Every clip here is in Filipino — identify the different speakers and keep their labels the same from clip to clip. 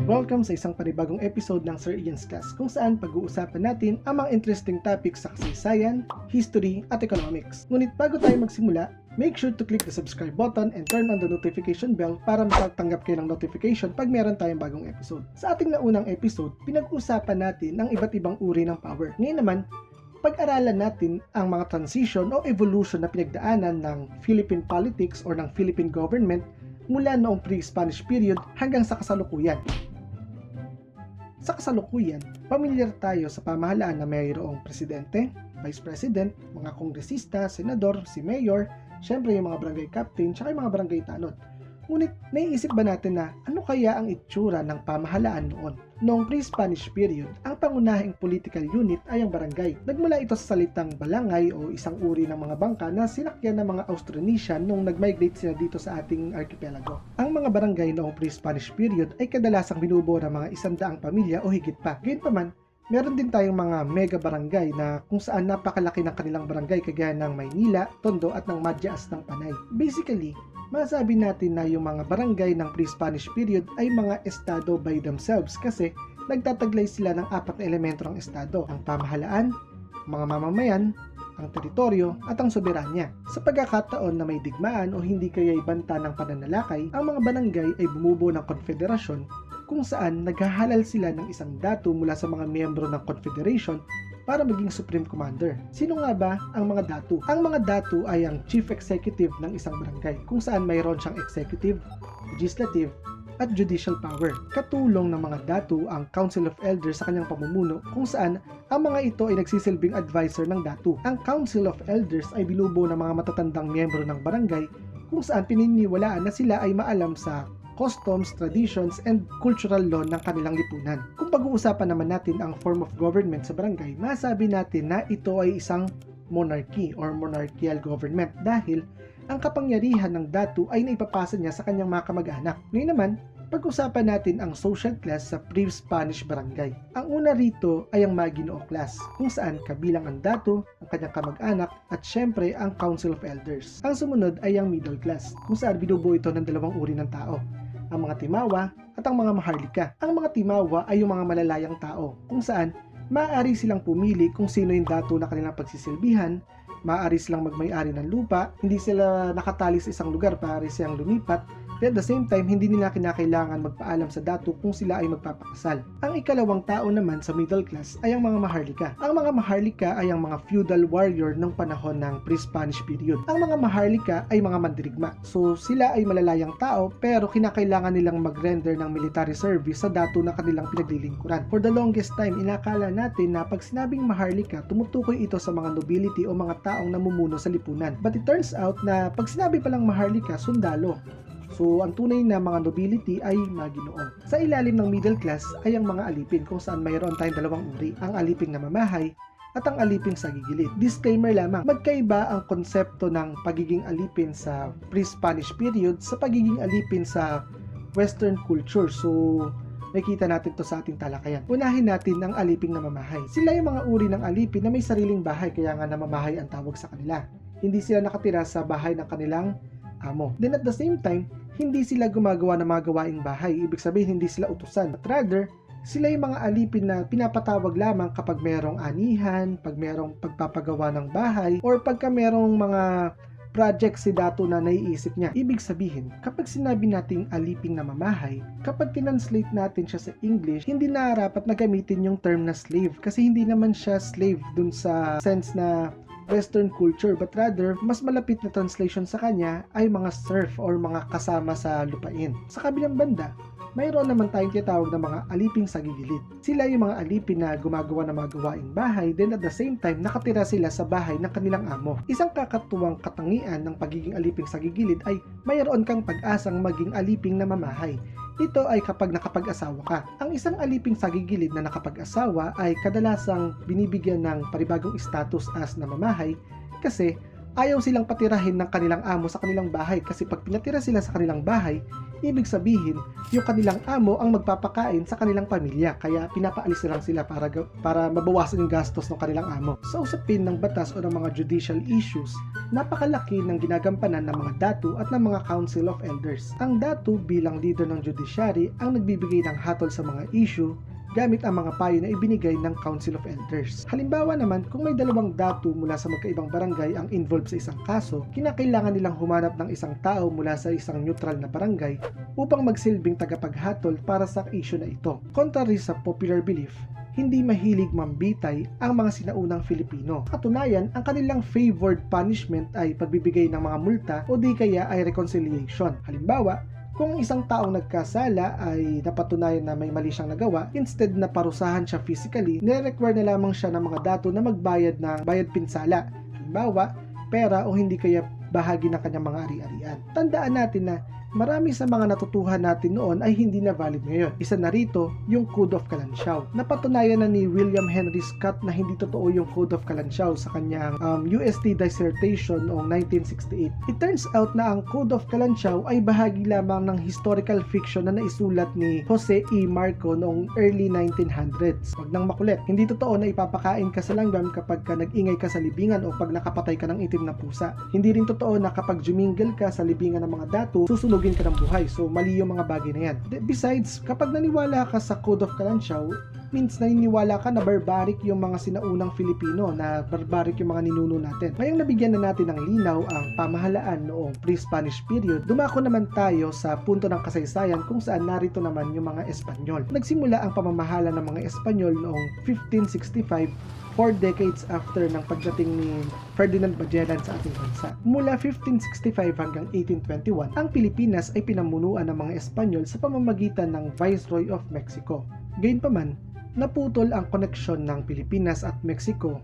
Speaker 1: Welcome sa isang panibagong episode ng Sir Ian's Class kung saan pag-uusapan natin ang mga interesting topics sa kasaysayan, history, at economics. Ngunit bago tayo magsimula, make sure to click the subscribe button and turn on the notification bell para makatanggap kayo ng notification pag meron tayong bagong episode. Sa ating naunang episode, pinag-uusapan natin ang iba't ibang uri ng power. Ngayon naman, pag-aralan natin ang mga transition o evolution na pinagdaanan ng Philippine politics or ng Philippine government mula noong pre-Spanish period hanggang sa kasalukuyan. Sa kasalukuyan, pamilyar tayo sa pamahalaan na mayroong presidente, vice president, mga kongresista, senador, si mayor, syempre yung mga barangay captain, tsaka yung mga barangay tanod. Ngunit naiisip ba natin na ano kaya ang itsura ng pamahalaan noon? Noong pre-Spanish period, ang pangunahing political unit ay ang barangay. Nagmula ito sa salitang balangay o isang uri ng mga bangka na sinakyan ng mga Austronesian nung nag-migrate sila dito sa ating archipelago. Ang mga barangay noong pre-Spanish period ay kadalasang binubuo ng mga 100 pamilya o higit pa. Gayunpaman, meron din tayong mga mega barangay na kung saan napakalaki ng kanilang barangay kagaya ng Maynila, Tondo at ng Madyaas ng Panay. Basically, masabi natin na yung mga barangay ng pre-Spanish period ay mga estado by themselves kasi nagtataglay sila ng 4 na elemento ng estado: ang pamahalaan, mga mamamayan, ang teritoryo at ang soberanya. Sa pagkakataon na may digmaan o hindi kaya'y banta ng pananalakay, ang mga barangay ay bumubuo ng konfederasyon kung saan naghahalal sila ng isang datu mula sa mga miyembro ng confederation para maging supreme commander. Sino nga ba ang mga datu? Ang mga datu ay ang chief executive ng isang barangay kung saan mayroon siyang executive, legislative, at judicial power. Katulong ng mga datu ang Council of Elders sa kanyang pamumuno kung saan ang mga ito ay nagsisilbing advisor ng datu. Ang Council of Elders ay binubuo ng mga matatandang miyembro ng barangay kung saan pininiwalaan na sila ay maalam sa customs, traditions, and cultural law ng kanilang lipunan. Kung pag-uusapan naman natin ang form of government sa barangay, masabi natin na ito ay isang monarchy or monarchical government dahil ang kapangyarihan ng datu ay naipapasa niya sa kanyang mga kamag-anak. Ngayon naman, pag-usapan natin ang social class sa pre-Spanish barangay. Ang una rito ay ang Maginoo class, kung saan kabilang ang datu, ang kanyang kamag-anak, at syempre ang Council of Elders. Ang sumunod ay ang middle class, kung saan binubuo ito ng 2 uri ng tao: ang mga timawa at ang mga maharlika. Ang mga timawa ay yung mga malalayang tao, kung saan maaari silang pumili kung sino yung datu na kanilang pagsisilbihan, maaari silang magmay-ari ng lupa, hindi sila nakatali sa isang lugar para silang lumipat, at the same time, hindi nila kinakailangan magpaalam sa datu kung sila ay magpapakasal. Ang ikalawang tao naman sa middle class ay ang mga maharlika. Ang mga maharlika ay ang mga feudal warrior ng panahon ng pre-Spanish period. Ang mga maharlika ay mga mandirigma. So, sila ay malalayang tao pero kinakailangan nilang mag-render ng military service sa datu na kanilang pinaglilingkuran. For the longest time, inakala natin na pag sinabing maharlika, tumutukoy ito sa mga nobility o mga taong namumuno sa lipunan. But it turns out na pag sinabi palang maharlika, sundalo. So, ang tunay na mga nobility ay Maginoo. Sa ilalim ng middle class ay ang mga alipin kung saan mayroon tayong 2 uri, ang aliping namamahay at ang aliping sa gigilid. Disclaimer lamang, magkaiba ang konsepto ng pagiging alipin sa pre-Spanish period sa pagiging alipin sa Western culture. So, nakita natin to sa ating talakayan. Unahin natin ang aliping namamahay. Sila yung mga uri ng alipin na may sariling bahay, kaya nga namamahay ang tawag sa kanila. Hindi sila nakatira sa bahay ng kanilang amo. Then at the same time, hindi sila gumagawa ng mga gawaing bahay. Ibig sabihin, hindi sila utusan. But rather, sila yung mga alipin na pinapatawag lamang kapag merong anihan, pag merong pagpapagawa ng bahay, or pagka merong mga project si datu na naiisip niya. Ibig sabihin, kapag sinabi nating aliping namamahay, kapag tinanslate natin siya sa English, hindi na rapat na gamitin yung term na slave kasi hindi naman siya slave dun sa sense na Western culture, but rather, mas malapit na translation sa kanya ay mga serf or mga kasama sa lupain. Sa kabilang banda, mayroon naman tayong tinatawag na mga aliping sa gigilid. Sila yung mga alipin na gumagawa ng mga gawaing bahay, then at the same time, nakatira sila sa bahay ng kanilang amo. Isang kakatuwang katangian ng pagiging aliping sa gigilid ay mayroon kang pag-asang maging aliping na mamahay. Ito ay kapag nakapag-asawa ka. Ang isang aliping sa gigilid na nakapag-asawa ay kadalasang binibigyan ng panibagong status as namamahay kasi Ayaw silang patirahin ng kanilang amo sa kanilang bahay kasi pag pinatira sila sa kanilang bahay, ibig sabihin yung kanilang amo ang magpapakain sa kanilang pamilya, kaya pinapaalis na lang sila para mabawasan yung gastos ng kanilang amo. Sa usapin ng batas o ng mga judicial issues, napakalaki ng ginagampanan ng mga datu at ng mga council of elders. Ang datu bilang leader ng judiciary ang nagbibigay ng hatol sa mga issue gamit ang mga payo na ibinigay ng Council of Elders. Halimbawa naman, kung may dalawang datu mula sa magkaibang barangay ang involved sa isang kaso, kinakailangan nilang humanap ng isang tao mula sa isang neutral na barangay upang magsilbing tagapaghatol para sa issue na ito. Contrary sa popular belief, hindi mahilig mambitay ang mga sinaunang Filipino. Katunayan, ang kanilang favored punishment ay pagbibigay ng mga multa o di kaya ay reconciliation. Halimbawa, kung isang taong nagkasala ay napatunayan na may mali siyang nagawa, instead na parusahan siya physically, nire-require na lamang siya ng mga datu na magbayad ng bayad pinsala. Halimbawa, pera o hindi kaya bahagi ng kanyang mga ari-arian. Tandaan natin na marami sa mga natutuhan natin noon ay hindi na valid ngayon. Isa na rito, yung Code of Kalansiaw. Napatunayan na ni William Henry Scott na hindi totoo yung Code of Kalansiaw sa kanyang UST dissertation noong 1968. It turns out na ang Code of Kalansiaw ay bahagi lamang ng historical fiction na naisulat ni Jose E. Marco noong early 1900s. Wag nang makulit. Hindi totoo na ipapakain ka sa langgam kapag ka nag-ingay ka sa libingan o pag nakapatay ka ng itim na pusa. Hindi rin totoo na kapag jumingle ka sa libingan ng mga datu, susunugin ka ng buhay. So, mali yung mga bagay na yan. Besides, kapag naniwala ka sa Code of Kalansiaw, means naniniwala ka na barbaric yung mga sinaunang Filipino, na barbaric yung mga ninuno natin. Ngayong nabigyan na natin ng linaw ang pamahalaan noong pre-Spanish period, dumako naman tayo sa punto ng kasaysayan kung saan narito naman yung mga Espanyol. Nagsimula ang pamamahala ng mga Espanyol noong 1565, 4 decades after ng pagdating ni Ferdinand Magellan sa ating bansa. Mula 1565 hanggang 1821, ang Pilipinas ay pinamunuan ng mga Espanyol sa pamamagitan ng Viceroy of Mexico. Gayunpaman, naputol ang koneksyon ng Pilipinas at Mexico,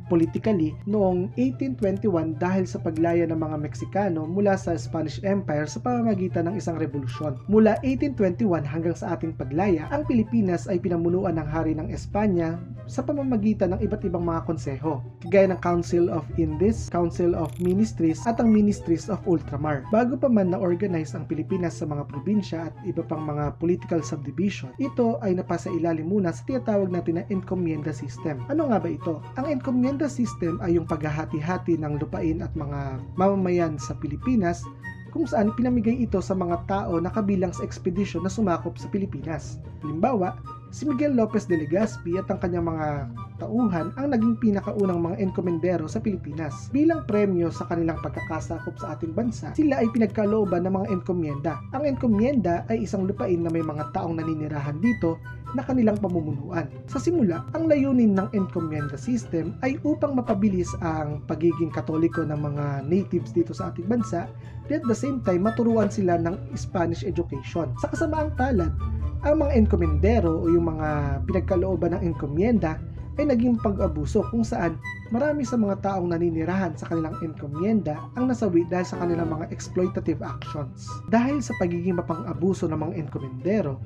Speaker 1: politically, noong 1821 dahil sa paglaya ng mga Meksikano mula sa Spanish Empire sa pamamagitan ng isang revolusyon. Mula 1821 hanggang sa ating paglaya, ang Pilipinas ay pinamunuan ng Hari ng Espanya sa pamamagitan ng iba't ibang mga konseho, kagaya ng Council of Indies, Council of Ministries at ang Ministries of Ultramar. Bago pa man na-organize ang Pilipinas sa mga probinsya at iba pang mga political subdivision, ito ay napasa ilalim muna sa tinatawag natin na encomienda system. Ano nga ba ito? Ang encomienda system ay yung paghahati-hati ng lupain at mga mamamayan sa Pilipinas kung saan pinamigay ito sa mga tao na kabilang sa ekspedisyon na sumakop sa Pilipinas. Halimbawa, si Miguel Lopez de Legazpi at ang kanyang mga tauhan ang naging pinakaunang mga enkomendero sa Pilipinas. Bilang premyo sa kanilang pagkakasakop sa ating bansa, sila ay pinagkalooban ng mga enkomienda. Ang enkomienda ay isang lupain na may mga taong naninirahan dito na kanilang pamumunuan. Sa simula, ang layunin ng encomienda system ay upang mapabilis ang pagiging katoliko ng mga natives dito sa ating bansa, at the same time maturuan sila ng Spanish education. Sa kasamaang palad, ang mga enkomendero o yung mga pinagkalooban ng enkomienda ay naging pag-abuso kung saan marami sa mga taong naninirahan sa kanilang enkomienda ang nasawi dahil sa kanilang mga exploitative actions. Dahil sa pagiging mapang-abuso ng mga enkomendero,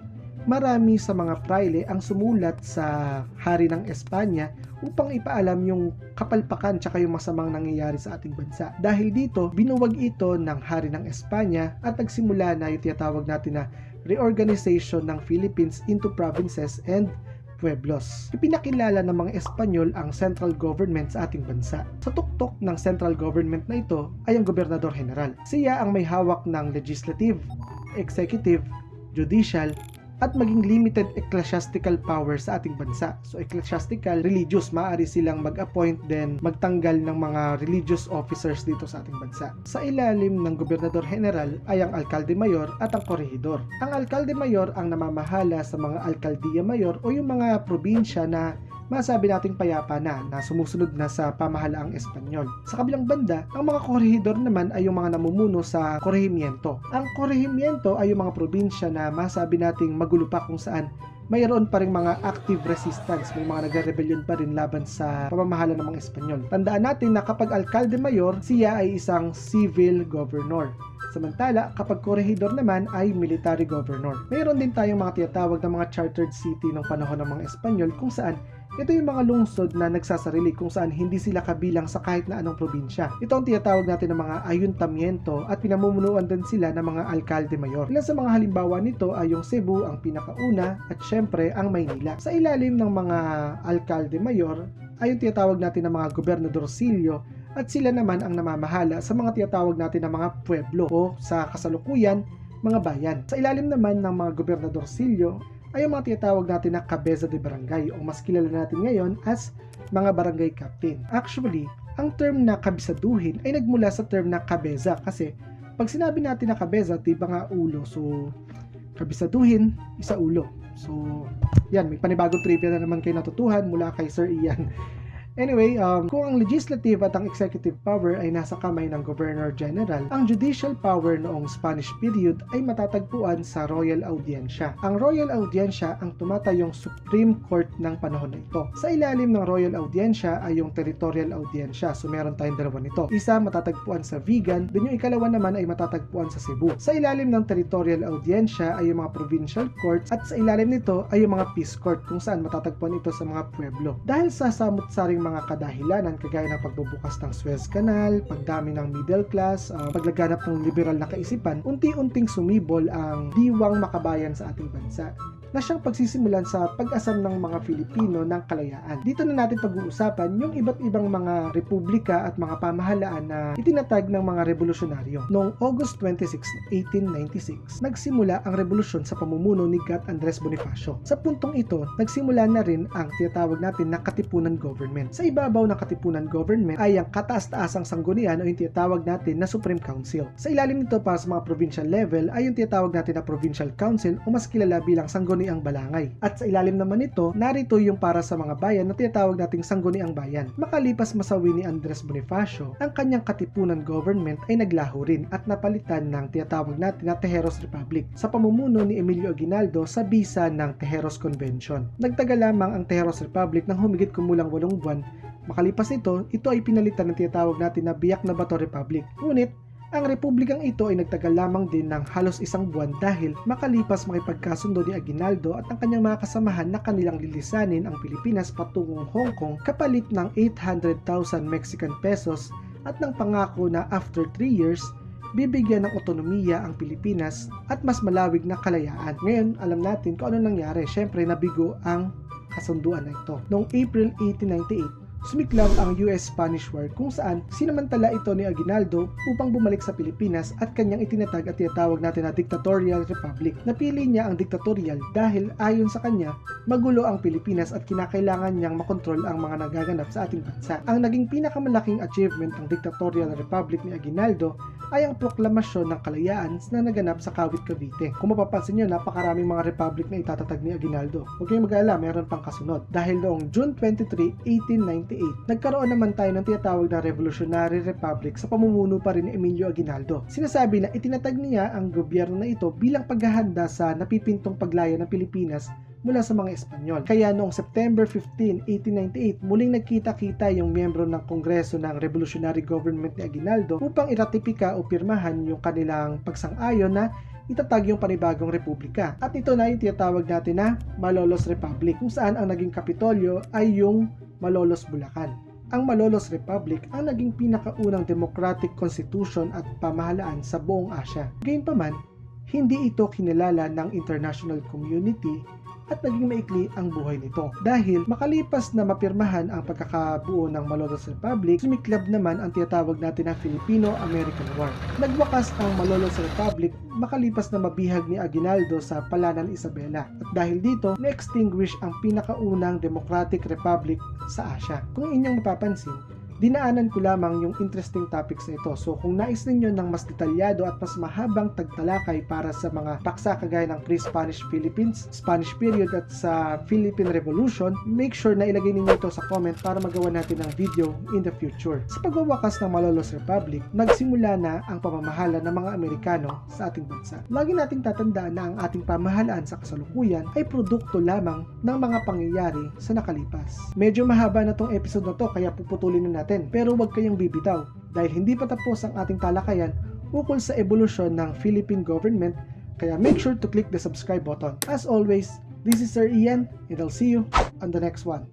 Speaker 1: marami sa mga praile ang sumulat sa Hari ng Espanya upang ipaalam yung kapalpakan tsaka yung masamang nangyayari sa ating bansa. Dahil dito, binuwag ito ng Hari ng Espanya at nagsimula na yung tinatawag natin na reorganization ng Philippines into provinces and pueblos. Ipinakilala ng mga Espanyol ang central government sa ating bansa. Sa tuktok ng central government na ito ay ang Gobernador General. Siya ang may hawak ng legislative, executive, judicial, at maging limited ecclesiastical power sa ating bansa. So ecclesiastical, religious, maaari silang mag-appoint then magtanggal ng mga religious officers dito sa ating bansa. Sa ilalim ng Gobernador General ay ang Alcalde Mayor at ang Corregidor. Ang Alcalde Mayor ang namamahala sa mga Alcaldía Mayor o yung mga probinsya na masabi nating payapa na sumusunod na sa pamahalaang Espanyol. Sa kabilang banda, ang mga korehidor naman ay yung mga namumuno sa korehimiento. Ang korehimiento ay yung mga probinsya na masabi nating magulo pa kung saan mayroon pa rin mga active resistance, may mga nagre-rebellion pa rin laban sa pamamahala ng mga Espanyol. Tandaan natin na kapag alkalde mayor, siya ay isang civil governor. Samantala, kapag korehidor naman ay military governor. Mayroon din tayong mga tinatawag na mga chartered city ng panahon ng mga Espanyol kung saan Ito yung mga lungsod na nagsasarili kung saan hindi sila kabilang sa kahit na anong probinsya. Ito ang tinatawag natin ng mga ayuntamiento at pinamumunuan din sila ng mga alkalde mayor. Ilan sa mga halimbawa nito ay yung Cebu ang pinakauna at syempre ang Maynila. Sa ilalim ng mga alkalde mayor ay yung tinatawag natin ng mga gobernadorcillo at sila naman ang namamahala sa mga tinatawag natin ng mga pueblo o sa kasalukuyan mga bayan. Sa ilalim naman ng mga gobernadorcillo ay yung mga tinatawag natin na cabeza de barangay o mas kilala natin ngayon as mga barangay captain. Actually, ang term na kabisaduhin ay nagmula sa term na cabeza kasi pag sinabi natin na cabeza, diba nga ulo? So, kabisaduhin, isa ulo. So, yan, may panibagong trivia na naman kayo natutuhan mula kay Sir Ian. Anyway, kung ang legislative at ang executive power ay nasa kamay ng Governor General, ang judicial power noong Spanish period ay matatagpuan sa Royal Audiencia. Ang Royal Audiencia ang tumatayong Supreme Court ng panahon na ito. Sa ilalim ng Royal Audiencia ay yung Territorial Audiencia. So meron tayong dalawa nito. Isa matatagpuan sa Vigan, then yung ikalawa naman ay matatagpuan sa Cebu. Sa ilalim ng Territorial Audiencia ay yung mga provincial courts at sa ilalim nito ay yung mga peace court kung saan matatagpuan ito sa mga pueblo. Dahil sa samut-saring mga kadahilanan kagaya ng pagbubukas ng Suez Canal, pagdami ng middle class, paglaganap ng liberal na kaisipan, unti-unting sumibol ang diwang makabayan sa ating bansa na siyang pagsisimulan sa pag-asam ng mga Filipino ng kalayaan. Dito na natin pag-uusapan yung iba't ibang mga republika at mga pamahalaan na itinatag ng mga revolusyonaryo. Noong August 26, 1896, nagsimula ang revolusyon sa pamumuno ni Gat Andres Bonifacio. Sa puntong ito, nagsimula na rin ang tinatawag natin na Katipunan Government. Sa ibabaw ng Katipunan Government ay ang kataas-taasang sanggunian o yung tinatawag natin na Supreme Council. Sa ilalim nito para sa mga provincial level ay yung tinatawag natin na Provincial Council o mas kilala bilang Sangguniang Balangay. At sa ilalim naman nito, narito yung para sa mga bayan na tinatawag nating Sangguniang Bayan. Makalipas masawi ni Andres Bonifacio, ang kanyang Katipunan Government ay naglaho rin at napalitan ng tinatawag natin na Tejeros Republic sa pamumuno ni Emilio Aguinaldo sa bisa ng Tejeros Convention. Nagtagal lamang ang Tejeros Republic ng humigit kumulang 8 buwan. Makalipas nito, ito ay pinalitan ng tinatawag natin na Biak na Bato Republic. Ngunit, ang republikang ito ay nagtagal lamang din ng halos 1 buwan dahil makalipas makipagkasundo ni Aguinaldo at ang kanyang mga kasamahan na kanilang lilisanin ang Pilipinas patungong Hong Kong kapalit ng 800,000 Mexican pesos at ng pangako na after 3 years, bibigyan ng otonomiya ang Pilipinas at mas malawig na kalayaan. Ngayon, alam natin kung ano nangyari. Siyempre, nabigo ang kasunduan na ito. Noong April 1898, sumiklab ang US-Spanish War kung saan sinamantala ito ni Aguinaldo upang bumalik sa Pilipinas at kanyang itinatag at tinatawag natin na Dictatorial Republic. Napili niya ang dictatorial dahil ayon sa kanya, magulo ang Pilipinas at kinakailangan niyang makontrol ang mga nagaganap sa ating bansa. Ang naging pinakamalaking achievement ng Dictatorial Republic ni Aguinaldo ay ang proklamasyon ng kalayaan na naganap sa Kawit, Cavite. Kung mapapansin nyo, napakaraming mga republic na itatatag ni Aguinaldo. Huwag kayong mag-alala, meron pang kasunod. Dahil noong June 23, 1898, nagkaroon naman tayo ng tinatawag na Revolutionary Republic sa pamumuno pa rin ni Emilio Aguinaldo. Sinasabi na itinatag niya ang gobyerno na ito bilang paghahanda sa napipintong paglaya ng Pilipinas mula sa mga Espanyol. Kaya noong September 15, 1898, muling nagkita-kita yung miyembro ng Kongreso ng Revolutionary Government ni Aguinaldo upang iratipika o pirmahan yung kanilang pagsang-ayon na itatag yung panibagong republika. At ito na yung tinatawag natin na Malolos Republic, kung saan ang naging kapitolyo ay yung Malolos, Bulacan. Ang Malolos Republic ang naging pinakaunang democratic constitution at pamahalaan sa buong Asya. Gayunpaman, hindi ito kinilala ng international community at naging maikli ang buhay nito. Dahil makalipas na mapirmahan ang pagkakabuo ng Malolos Republic, sumiklab naman ang tinatawag natin na Filipino-American War. Nagwakas ang Malolos Republic makalipas na mabihag ni Aguinaldo sa Palanan Isabela. At dahil dito, na-extinguish ang pinakaunang Democratic Republic sa Asya. Kung inyong mapapansin, dinaanan ko lamang yung interesting topics na ito. So kung nais ninyo ng mas detalyado at mas mahabang tagtalakay para sa mga paksa kagaya ng pre-Spanish Philippines, Spanish period at sa Philippine Revolution, make sure na ilagay ninyo ito sa comment para magawa natin ng video in the future. Sa pagwawakas ng Malolos Republic, nagsimula na ang pamamahala ng mga Amerikano sa ating bansa. Lagi nating tatandaan na ang ating pamahalaan sa kasalukuyan ay produkto lamang ng mga pangyayari sa nakalipas. Medyo mahaba na tong episode na to kaya puputulin na natin. Pero huwag kayong bibitaw dahil hindi pa tapos ang ating talakayan ukol sa evolusyon ng Philippine government, kaya make sure to click the subscribe button. As always, this is Sir Ian and I'll see you on the next one.